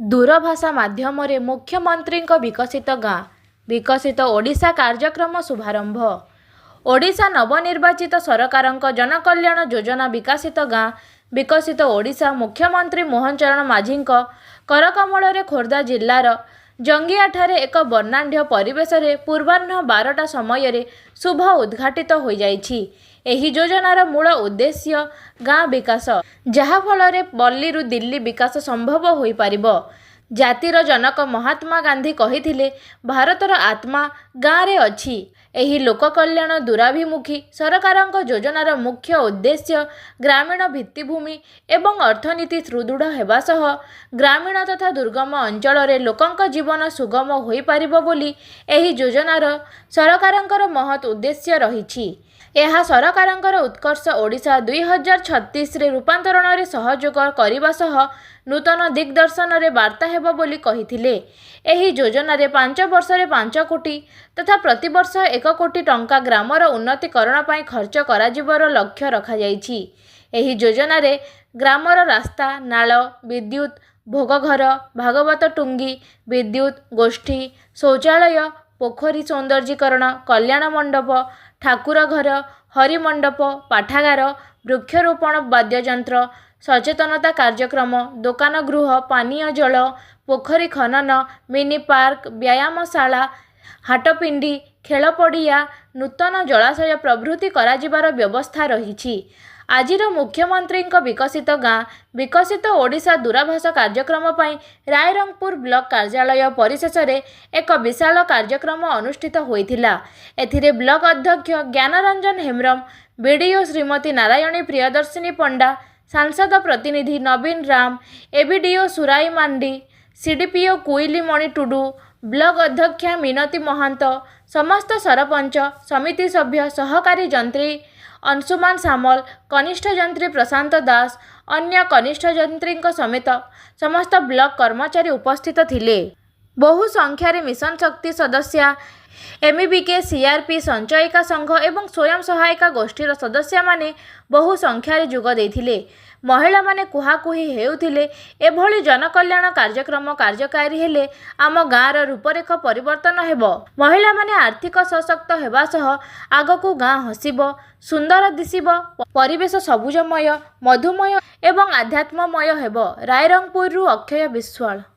दूरभाषा माध्यम मुख्यमंत्री विकसित गाँ विकसित ओडिशा कार्यक्रम शुभारंभ। ओडिशा नवनिर्वाचित सरकार जनकल्याण योजना विकसित गाँ विकसित ओडिशा मुख्यमंत्री मोहन चरण माझी करकमल खोर्धा जिलार जंगियाठारे एक वर्णाढ्य परिवेश पूर्वाह्न 12टा समय शुभ उद्घाटित हो जाइछि। एही योजनार मूल उद्देश्य गाँ विकास, जहाँफल बल्लीरू दिल्ली विकास संभव हो पारिबो। जातिर जनक महात्मा गांधी कहिथिले, भारतर आत्मा गाँ रे अछि। एही लोक कल्याण दूराभिमुखी सरकारक योजनार मुख्य उद्देश्य ग्रामीण भित्तिभूमि एवं अर्थनीति सुदृढ़ हेबा सह ग्रामीण तथा दुर्गम अंचल लोकंक जीवन सुगम हो पारिबो बोली एही योजनार सरकारंकर महत् उद्देश्य रहिछि। यह सरकारंकर उत्कर्ष ओडिशा 2036 रे रूपांतरण रे सहयोग करिबा सह नूतन दिग्दर्शन रे वार्ता हेबो बोली कहिथिले। एही योजना रे 5 वर्ष रे 5 कोटी तथा प्रति वर्ष 1 कोटी टंका ग्रामर उन्नतिकरण पई खर्च करा जिवर लक्ष्य रखा जाइछि। एही योजना रे ग्रामर रास्ता, नाल, विद्युत, भोगघर, भागवत टुंगी, विद्युत, गोष्ठी, शौचालय, पोखरी सौंदर्यीकरण, कल्याण मंडप, ठाकुर घर, हरिमंडप, पाठागार, वृक्षरोपण, वाद्ययंत्र, सचेतनता कार्यक्रम, दोकान गृह, पानीय जल, पोखरी खनन, मिनी पार्क, व्यायामशाला, हाटपिंडी, खेल पड़िया, नूतन जलाशय प्रभृति कराजिबार व्यवस्था रहिछि। आजिर मुख्यमंत्री विकसित गाँ विकसित ओडिशा दूरभाषा कार्यक्रम पई रायरंगपुर ब्लॉक कार्यालय परिशेष एक विशाल कार्यक्रम अनुष्ठित होइथिला। एथिरे ब्लॉक अध्यक्ष ज्ञानरंजन हेम्ब्रम, बीडीओ श्रीमती नारायणी प्रियदर्शिनी पंडा, सांसद प्रतिनिधि नवीन राम, एबीडीओ सुराई मांडी, सीडीपीओ कुइली मणि टुडू, ब्लॉक अध्यक्षा मिनती महंत, समस्त सरपंच, समिति सभ्य, सहकारी जंत्री अंशुमान सामल, कनिष्ठ जंत्री प्रशांत दास, अन्य कनिष्ठ जंत्री समेत समस्त ब्लॉक कर्मचारी उपस्थित थिले। बहु संख्यारे मिशन शक्ति सदस्य, एमईबीके, सीआरपी, संचयिका संघ एवं स्वयं सहायिका गोष्ठीर सदस्य माने बहु संख्यारे जोग देथिले। महिला माने कुहाकुही हेउथिले, एभली जनकल्याण कार्यक्रम कार्यकारी हेले आम गाँर रूपरेख परिवर्तन हेबो। महिला माने आर्थिक सशक्त हेबा सह आगकू गाँ हसिबो, सुंदर दिसिबो, परिवेश सबुजमय, मधुमय एवं आध्यात्ममय हेबो। रायरंगपुरु अक्षय विश्वाल।